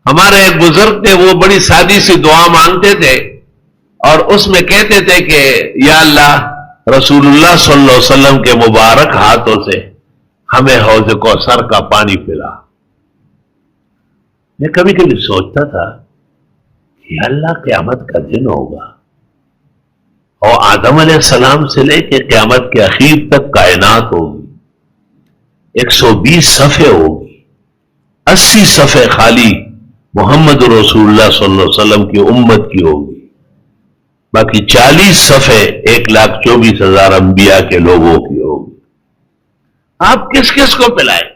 ہمارے ایک بزرگ تھے، وہ بڑی سادی سی دعا مانگتے تھے اور اس میں کہتے تھے کہ یا اللہ رسول اللہ صلی اللہ علیہ وسلم کے مبارک ہاتھوں سے ہمیں حوض کوثر کا پانی پلا۔ میں کبھی کبھی سوچتا تھا کہ اللہ قیامت کا دن ہوگا اور آدم علیہ السلام سے لے کے قیامت کے اخیر تک کائنات ہوگی، 120 صفحے ہوگی، 80 صفحے خالی محمد رسول اللہ صلی اللہ علیہ وسلم کی امت کی ہوگی، باقی 40 صفحے 1,24,000 انبیاء کے لوگوں کی ہوگی۔ آپ کس کس کو پلائیں؟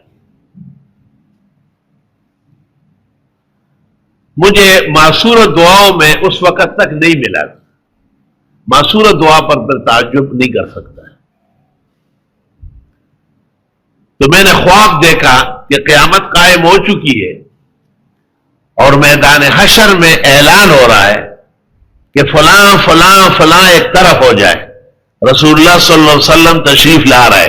مجھے معصور دعاؤں میں اس وقت تک نہیں ملا، معصور دعا پر پھر تعجب نہیں کر سکتا۔ تو میں نے خواب دیکھا کہ قیامت قائم ہو چکی ہے اور میدان حشر میں اعلان ہو رہا ہے کہ فلاں فلاں فلاں ایک طرف ہو جائے، رسول اللہ صلی اللہ علیہ وسلم تشریف لا رہے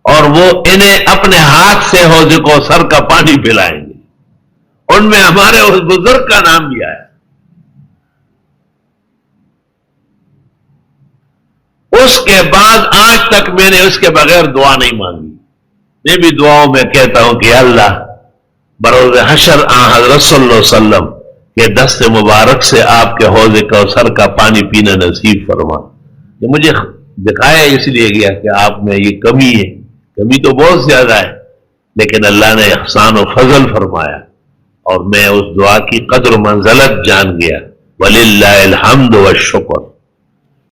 اور وہ انہیں اپنے ہاتھ سے حوض کوثر کا پانی پلائیں گے۔ ان میں ہمارے اس بزرگ کا نام بھی آیا۔ اس کے بعد آج تک میں نے اس کے بغیر دعا نہیں مانگی۔ میں بھی دعاؤں میں کہتا ہوں کہ اللہ بروز حشر حضرت صلی اللہ علیہ وسلم کے دست مبارک سے آپ کے حوض کوثر کا پانی پینا نصیب فرما۔ یہ مجھے دکھایا اس لیے گیا کہ آپ میں یہ کمی ہے، کمی تو بہت زیادہ ہے، لیکن اللہ نے احسان و فضل فرمایا اور میں اس دعا کی قدر و منزلت جان گیا۔ وَلِلَّهِ الْحَمْدُ وَالشُّكْرُ۔